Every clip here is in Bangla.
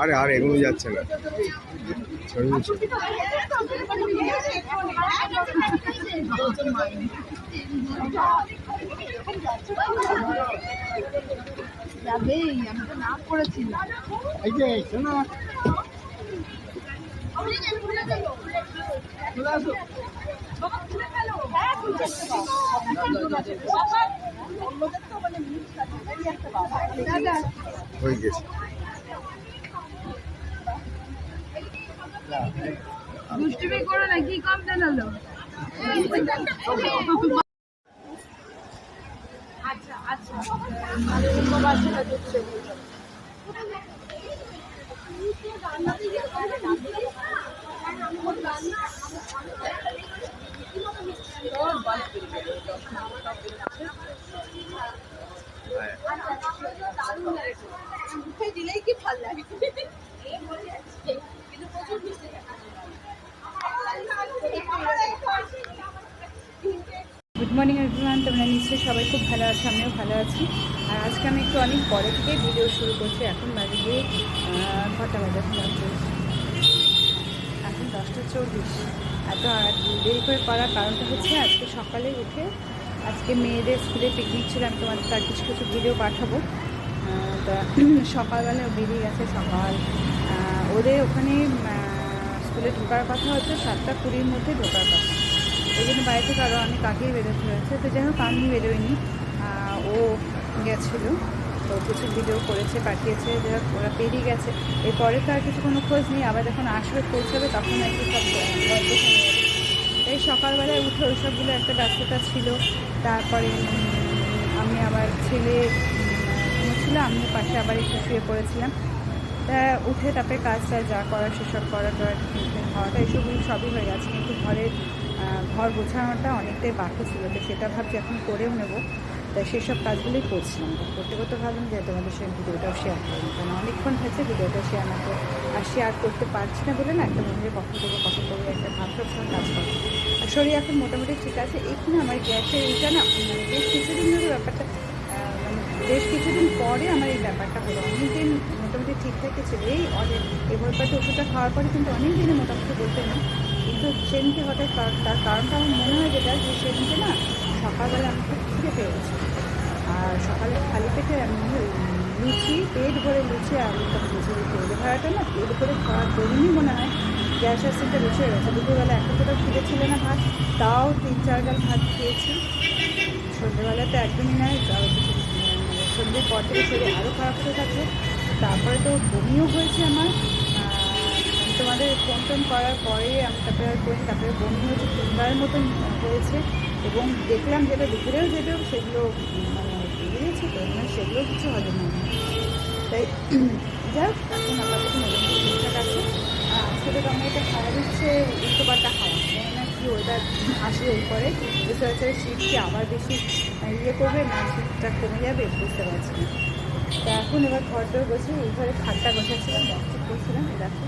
আরে আরে এগুলো যাচ্ছে না আমি তো নাম করেছিলাম এই যে শোনো হয়ে গেছে দুষ্টুমি করো না কি কম জানালো আচ্ছা আচ্ছা দিলেই কি ভালো লাগে গুড মর্নিং এভরিওয়ান, তোমরা নিশ্চয়ই সবাই খুব ভালো আছো, আমিও ভালো আছি। আর আজকে আমি একটু অনেক পরে থেকে ভিডিও শুরু করছি। এখন বাজে গিয়ে কটা বাজে, এখন 10:40। এত দেরি করে করার কারণটা হচ্ছে আজকে সকালে উঠে আজকে মেয়েদের স্কুলে পিকনিক ছিল, আমি তোমাদের তার কিছু কিছু ভিডিও পাঠাবো। তা সকালবেলা বেরিয়ে গেছে, সকাল ওদের ওখানে স্কুলে ঢোকার কথা হচ্ছে 7:20-র মধ্যে ঢোকার কথা। ওই জন্য বাইরে থেকে আরও অনেক আগেই বেরোতে হয়েছে। তো যাই হোক আমি বেরোয়নি, ও গেছিলো, তো কিছু ভিডিও করেছে পাঠিয়েছে, যাই হোক ওরা পেরিয়ে গেছে। এরপরে তো আর কিছু কোনো খোঁজ নেই, আবার যখন আসবে পৌঁছাবে তখন আর কি সব গল্প শুনে যাবে। তাই সকালবেলায় উঠে ওইসবগুলো একটা ব্যস্ততা ছিল। তারপরে আমি আবার ছেলে ঘুমোচ্ছিলো, আমিও পাশে আবার একটু শুয়ে পড়েছিলাম। তা উঠে তারপরে কাজটা যা করার সেসব করা টিফিন খাওয়াটা এসবগুলো সবই হয়ে গেছে, কিন্তু ঘর গোছানোটা অনেকটাই বাকি ছিল। তো সেটা ভাবছি এখন করেও নেবো। তাই সেসব কাজগুলোই করছিলাম। করতে করতে ভাবলাম যে তোমাদের সঙ্গে ভিডিওটাও শেয়ার করবো, কারণ অনেকক্ষণ হয়েছে ভিডিওটা শেয়ার করতে পারছি না বলে না, একটা মনে কখন করবো একটা ভাব সবসময় কাজ করে। আর শরীর এখন মোটামুটি ঠিক আছে। এখানে আমার গ্যাসের এইটা না বেশ কিছুদিন ধরে ব্যাপারটা বেশ কিছুদিন পরে আমার এই ব্যাপারটা হলো। অনেকদিন মোটামুটি ঠিকঠাকই ছিল, এই হোমিওপ্যাথি ওষুধটা খাওয়ার পরে কিন্তু অনেক দিনে মোটামুটি বলতে না, কিন্তু সেদিনকে হঠাৎ তার কারণটা আমার মনে হয় যেটা যে সেদিনকে না সকালবেলা আমি খুব খিদে পেয়ে গেছি। আর সকালে খালি পেটে আমি লুচি, পেট ভরে লুচি আর আলুটা ভেজে তেল ভাড়াটা না পেট ভরে খাওয়ার দরুনই মনে হয় গ্যাস অ্যাসিডটা বেশি হয়ে গেছে। দুপুরবেলা একটা দুটো খিদে ছিল না ভাত, তাও 3-4 গাল ভাত খেয়েছি। সন্ধ্যেবেলা তো একদমই নয়, সন্ধ্যের পর থেকে শরীর আরও খারাপ হতে থাকলো। তারপরে তো বমিও হয়েছে আমার। তোমাদের ফোন করার পরে আমি তারপরে আর করি, তারপরে বমি হয়েছে 3বারের মতন হয়েছে। এবং দেখলাম যেটা দুপুরেও যেটাও সেগুলো বেরিয়েছে, তো সেগুলো কিছু হজম হয়নি। তাই যাই হোক, এখন আপাতত মোটামুটি ঠিকঠাক আছে। আজকে তো আমার এটা খাওয়া দিচ্ছে উল্টোপাল্টা খাওয়া, জানি না কি ওয়েদার আসবে এরপরে, বুঝতে পারছি শীত কি আবার বেশি করবে না শীতটা কমে যাবে বুঝতে পারছি না। তা এখন এবার ঘরটা বসে এই ঘরে খাটটা বসাচ্ছিলাম, ঠিক করছিলাম। দেখো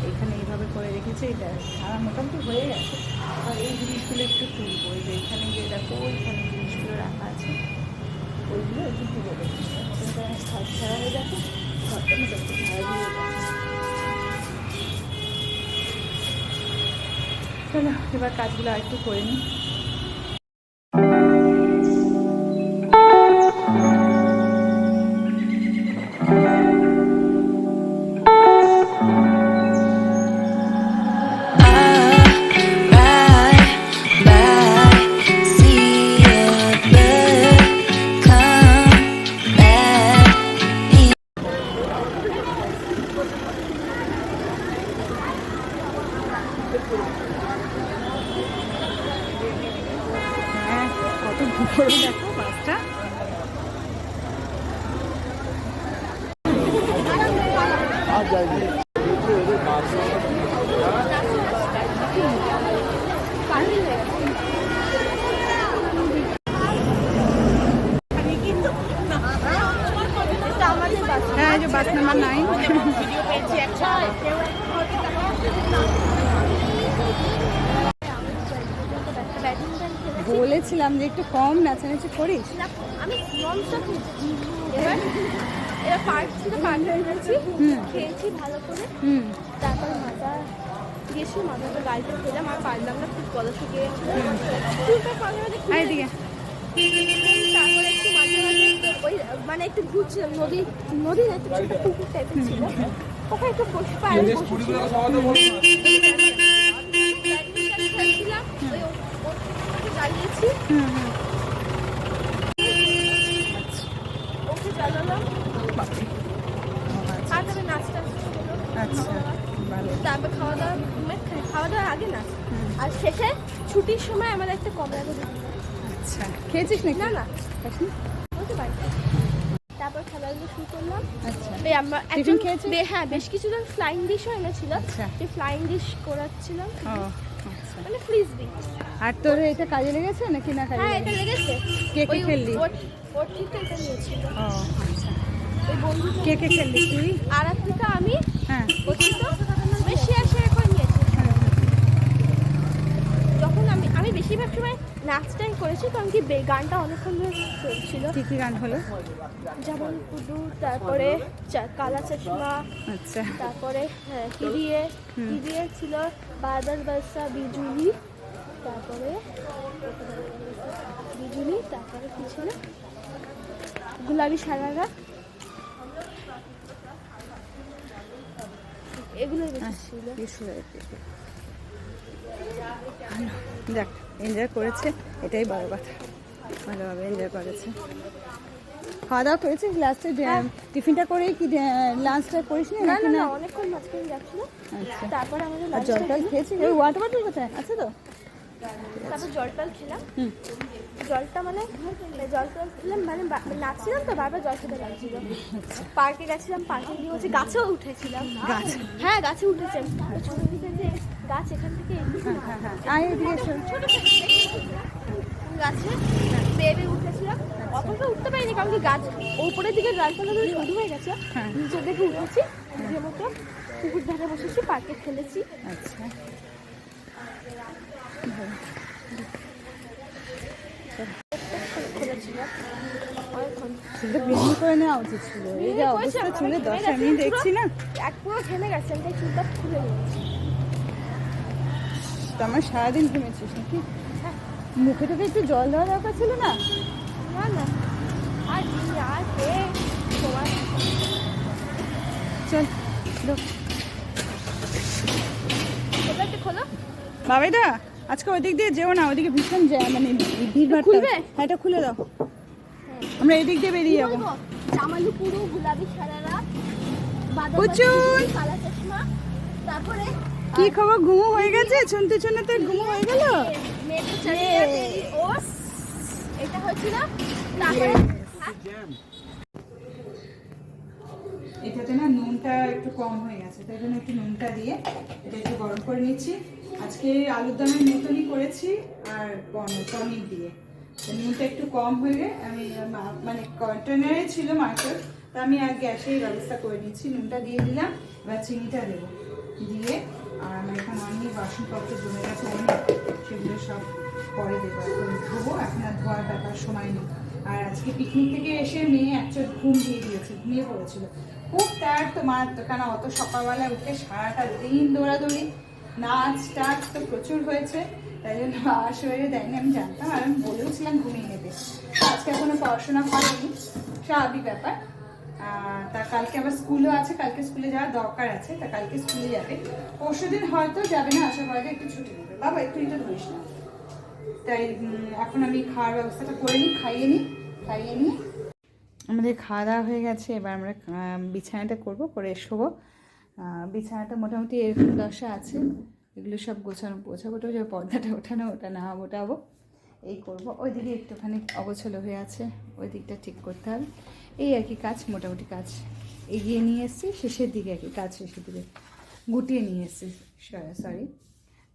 এখানে এইভাবে করে রেখেছে, এটা আমার মোটামুটি হয়ে গেছে। আর এই জিনিসগুলো একটু তুলবো, ওই যে এখানে গিয়ে দেখো ওইখানে জিনিসগুলো রাখা আছে, ওইগুলো একটু তুলে রেখেছি। মোটামুটি অনেক ঘর ছাড়া হয়ে গেছে, ঘরটা মোটামুটি ছাড়া দিয়ে গেছে। চলো এবার কাজগুলো আর একটু করে নিই। See you. বড় দেখো বাসটা। হ্যাঁ, যে বাস নাম্বার 9। বলেছিলাম যে একটু কম নাচানাচি করিস। আমি ননস্টপ এবার পার্ক ছিল, পার্কে গেছি, খেয়েছি ভালো করে, তারপর মাজা গেছি, মাজাটা গাড়িতে খেলাম আর পারলাম না, খুব গলা শুকিয়ে গেছিলো। এইদিকে তারপরে একটু মাঝে মাঝে ওই মানে একটু ঘুরছিলাম, নদী নদী না, একটু ছোট পুকুর টাইপের ছিল, ওখানে একটু বসে পায়ে বসেছিলাম, খেলছিলাম, ওই দাঁড়িয়েছি, ওকে চালালাম, তারপরে নাচটা হলো। আচ্ছা, ভালো। তারপর খাওয়া দাওয়ার আগে নাচ, আর শেষে ছুটির সময় আমার একটা কমলা দিল। আচ্ছা, খেয়েছিস নাকি? না না, খাসনি? বলতে পারি। তারপর খেলাধুলো শুরু করলাম। আচ্ছা, এই আমরা টিফিন একজন খেয়েছিস? হ্যাঁ, বেশ কিছুজন ফ্লাইং ডিশও এনেছিল, আচ্ছা। যে ফ্লাইং ডিশ করাচ্ছিলাম, ও আচ্ছা। মানে ফ্রিজবি। আর তোর এটা কাজে লেগেছে নাকি না কাজে হ্যাঁ, লেগেছে? এটা লেগেছে। কে কে ওই খেললি? ওর ঠিক এটা নিয়েছিল। ও আচ্ছা। ওই বন্ধু কে কে খেললি তুই? আরাত্রিকা, আমি, হ্যাঁ। ও ছিল, বেশ শেয়ার করে নিয়েছি। যখন আমি বেশিরভাগ সময় নাচটাই করেছি, কারণ কি গানটা অনেকক্ষণ ধরে চলছিল। কি কি গান হলো? যেমন কুদু, তারপরে কালা চশমা, আচ্ছা, তারপরে হিরিয়ে ছিল, বাদল বর্ষা, বিজুলি, তারপরে কি ছিল, গোলাপি সারারা, এগুলো বেশি ছিল। দেখ, এনজয় করেছে, এটাই বড় কথা। ভালোভাবে এনজয় করেছে। খাওয়া দাওয়া করেছিস লাস্টে? টিফিনটা করেই কি লাঞ্চটা করিস নি না নাকি? না না, না, অনেকক্ষণ মাঝখানে যাচ্ছিল। আচ্ছা। তারপরে আমাদের আর জল টল খেয়েছিস? ওই ওয়াটার বটল কোথায় আছে তো? তারপর জলটাল খেলাম। জলটা মানে জলটা খেলাম, মানে নাচছিলাম তো, বারবার জল খেতে লাগছিল। পার্কে গেছিলাম, পার্কে গিয়ে হচ্ছে গাছেও উঠেছিলাম। গাছ? হ্যাঁ, গাছে উঠেছেন। ছোট থেকে যে গাছ এখান থেকে হ্যাঁ হ্যাঁ, আয় এদিকে এসো। ছোট গাছে বেবে উঠেছিলাম। অতটা উঠতে পারিনি, কারণ কি গাছ উপরের দিকে ডালপালাগুলো সরু হয়ে গেছে। নিচের দিকে উঠেছি, নিজের মতো পুকুর ধারে বসেছি, পার্কে খেলেছি। আচ্ছা, সেটা বিক্রি করে নেওয়া উচিত ছিল। এই যে অবস্থা চুলে 10 আমি দেখছি না, এক পুরো ঘেমে গেছে, আমি তাই চুলটা খুলে নিয়েছি। তো আমার সারাদিন ঘুমেছিস নাকি? মুখে তোকে একটু জল দেওয়া দরকার ছিল না? না না, আর তোমার চল খোলো। বাবাইদা, আজকে ওই দিক দিয়ে যেও না, ওইদিকে ভীষণ মানে ভিড়। খুলবে? হ্যাঁ, এটা খুলে দাও, আমরা এদিক দিয়ে বেরিয়ে যাবো। জামালু পুরো গোলাপি সারারা, প্রচুর। কালা চশমা, তারপরে কি খবর? ঘুমো হয়ে গেছে? শুনতে শুনতে ঘুমো হয়ে গেল। এটা হচ্ছিল। তারপরে এটাতে না নুনটা একটু কম হয়ে গেছে, তাই জন্য একটু নুনটা দিয়ে এটা একটু গরম করে নিচ্ছি। আজকে আলুর দমের মতনই করেছি, আর পনির দিয়ে। নুনটা একটু কম হয়ে আমি মানে কন্টেনারে ছিল মার্কেট, তা আমি আর গ্যাসেই ব্যবস্থা করে নিচ্ছি। নুনটা দিয়ে দিলাম, এবার চিনিটা দেবো, দিয়ে আর আমার এখন অনেক বাসনপত্র জমে গেছে, অনেক, সেগুলো সব পরে দেবো। এখন ধোবো, এখন আর ধোয়ার ব্যাপার সময় নেই। আর আজকে পিকনিক থেকে এসে মেয়ে একচোট ঘুম দিয়ে দিয়েছে, ঘুমিয়ে পড়েছিল। খুব টায়ার্ড তো মার, তো কেন অত সকালবেলা উঠে সারাটা দিন দৌড়াদৌড়ি, নাচ টাচ তো প্রচুর হয়েছে, তাই জন্য শরীরে দেয়নি। আমি জানতাম, আর আমি বলেওছিলাম ঘুমিয়ে নেবে। আজকে এখনো পড়াশোনা করেনি, স্বাভাবিক ব্যাপার। তা কালকে আবার স্কুলও আছে, কালকে স্কুলে যাওয়ার দরকার আছে, তা কালকে স্কুলে যাবে। পরশুদিন হয়তো যাবে না, আশা করা যায় একটু ছুটি নেবে। বাবা একটু এটা ধরিস না। তাই এখন আমি খাওয়ার ব্যবস্থাটা করে নিই, খাইয়ে নিই। আমাদের খাওয়া দাওয়া হয়ে গেছে, এবার আমরা বিছানাটা করবো, করে শোবো। বিছানাটা মোটামুটি এরকম দশা আছে, এগুলো সব গোছাবো, পর্দাটা ওঠানো, ওটা না ওঠাবো। এই করব। ওইদিকে একটুখানি অগোছালো হয়ে আছে, ওই দিকটা ঠিক করতে হবে। এই আর কি কাজ, মোটামুটি কাজ এগিয়ে নিয়ে এসেছি, শেষের দিকে আর কি, কাজ শেষের দিকে গুটিয়ে নিয়ে এসেছি, সরি।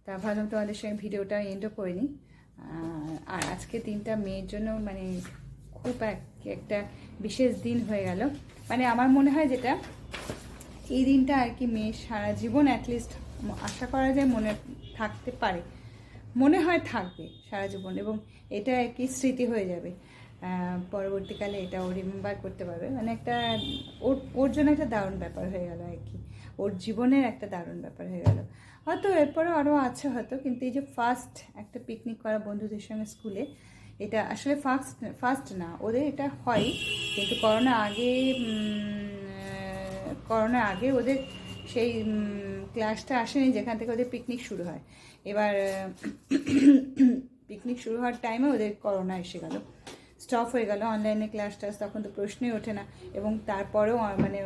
তা ভাবলাম তোমাদের সঙ্গে ভিডিওটা এন্ডও করে নিই। আর আজকে দিনটা মেয়ের জন্য মানে খুব একটা বিশেষ দিন হয়ে গেল। মানে আমার মনে হয় যেটা এই দিনটা আর কি মেয়ের সারা জীবন অ্যাটলিস্ট আশা করা যায় মনে থাকতে পারে, মনে হয় থাকবে সারা জীবন, এবং এটা আর কি স্মৃতি হয়ে যাবে। পরবর্তীকালে এটা ও রিমেম্বার করতে পারবে। মানে একটা ওর জন্য একটা দারুণ ব্যাপার হয়ে গেল আর কি, ওর জীবনের একটা দারুণ ব্যাপার হয়ে গেল। হয়তো এরপরে আরও আছে হয়তো, কিন্তু এই যে ফার্স্ট একটা পিকনিক করা বন্ধুদের সঙ্গে স্কুলে, এটা আসলে ফার্স্ট না, ওদের এটা হয়, কিন্তু করোনার আগে ওদের সেই ক্লাসটা আসেনি যেখান থেকে ওদের পিকনিক শুরু হয়। এবার পিকনিক শুরু হওয়ার টাইমে ওদের করোনা এসে গেল, স্টপ হয়ে গেল, অনলাইনে ক্লাস টাস তখন তো প্রশ্নই ওঠে না। এবং তারপরেও মানে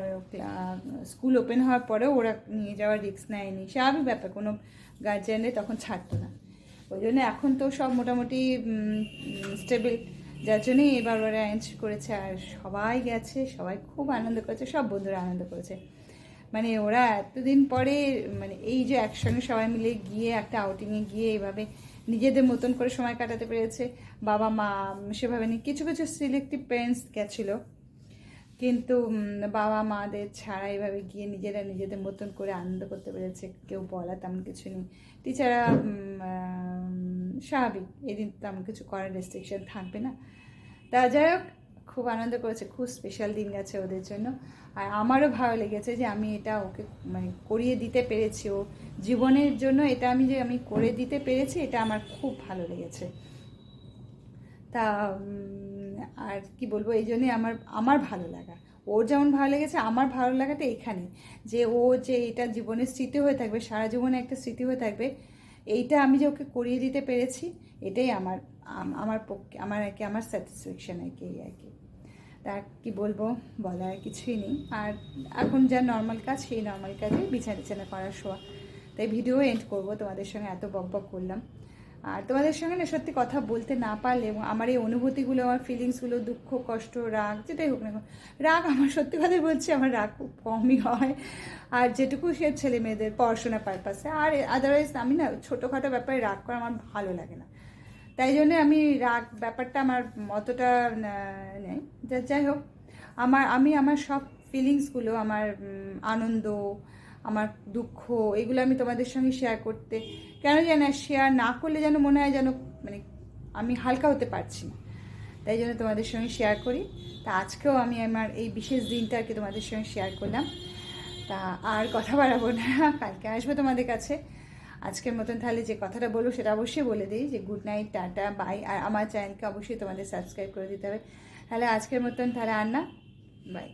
স্কুল ওপেন হওয়ার পরেও ওরা নিয়ে যাওয়ার রিস্ক নেয়নি, স্বাভাবিক ব্যাপার, কোনো গার্জিয়ানদের তখন ছাড়তো না। ওই জন্য এখন তো সব মোটামুটি স্টেবল, যার জন্যই এবার ওরা অ্যারেঞ্জ করেছে। আর সবাই গেছে, সবাই খুব আনন্দ করেছে, সব বন্ধুরা আনন্দ করেছে। মানে ওরা এতদিন পরে মানে এই যে একসঙ্গে সবাই মিলে গিয়ে একটা আউটিংয়ে গিয়ে এইভাবে নিজেদের মতন করে সময় কাটাতে পেরেছে। বাবা মা সেভাবে নেই, কিছু কিছু সিলেক্টিভ প্যারেন্টস গেছিলো, কিন্তু বাবা মাদের ছাড়া এইভাবে গিয়ে নিজেরা নিজেদের মতন করে আনন্দ করতে পেরেছে। কেউ বলা তেমন কিছু নেই, টিচাররা স্বাভাবিক, এদিন তেমন কিছু করার রেস্ট্রিকশন থাকবে না। তা যাই হোক, খুব আনন্দ করেছে, খুব স্পেশাল দিন গেছে ওদের জন্য। আর আমারও ভালো লেগেছে যে আমি এটা ওকে মানে করিয়ে দিতে পেরেছি, ও জীবনের জন্য এটা আমি করে দিতে পেরেছি, এটা আমার খুব ভালো লেগেছে। তা আর কি বলবো, এই জন্যই আমার ভালো লাগা। ওর যেমন ভালো লেগেছে, আমার ভালো লাগাটা এখানে, যে ও যে এটা জীবনের স্মৃতি হয়ে থাকবে, সারা জীবনে একটা স্মৃতি হয়ে থাকবে, এইটা আমি যে ওকে করিয়ে দিতে পেরেছি, এটাই আমার পক্ষে আমার স্যাটিসফ্যাকশান আর কি, এই আর কি। তা কি বলবো, বলার কিছুই নেই। আর এখন যা নর্মাল কাজ, সেই নর্মাল কাজে বিছানা করার শোয়া। তাই ভিডিও এন্ড করবো, তোমাদের সঙ্গে এত বক করলাম। আর তোমাদের সঙ্গে না সত্যি কথা বলতে না পারলে, এবং আমার এই অনুভূতিগুলো, আমার ফিলিংসগুলো, দুঃখ কষ্ট রাগ যেটাই হোক না, রাগ আমার সত্যি কথা বলছি, আমার রাগ খুব কমই হয়। আর যেটুকু সে ছেলে মেয়েদের পড়াশোনা পারপাসে, আর আদারওয়াইজ আমি না ছোটোখাটো ব্যাপারে রাগ করা আমার ভালো লাগে না। তাই জন্য আমি রাগ ব্যাপারটা আমার অতটা নেই। যাই হোক, আমার সব ফিলিংসগুলো, আমার আনন্দ, আমার দুঃখ, এগুলো আমি তোমাদের সঙ্গে শেয়ার করতে, কেন জানি না, শেয়ার না করলে যেন মনে হয় যেন মানে আমি হালকা হতে পারছি না, তাই জন্য তোমাদের সঙ্গে শেয়ার করি। তা আজকেও আমি আমার এই বিশেষ দিনটা আর কি তোমাদের সঙ্গে শেয়ার করলাম। তা আর কথা বাড়াবো না, কালকে আসবো তোমাদের কাছে। আজকের মতন তাহলে যে কথাটা বলবো সেটা অবশ্যই বলে দিই, যে গুড নাইট, টাটা, বাই। আর আমার চ্যানেলকে অবশ্যই তোমাদের সাবস্ক্রাইব করে দিতে হবে। তাহলে আজকের মতন তাহলে আর না, বাই।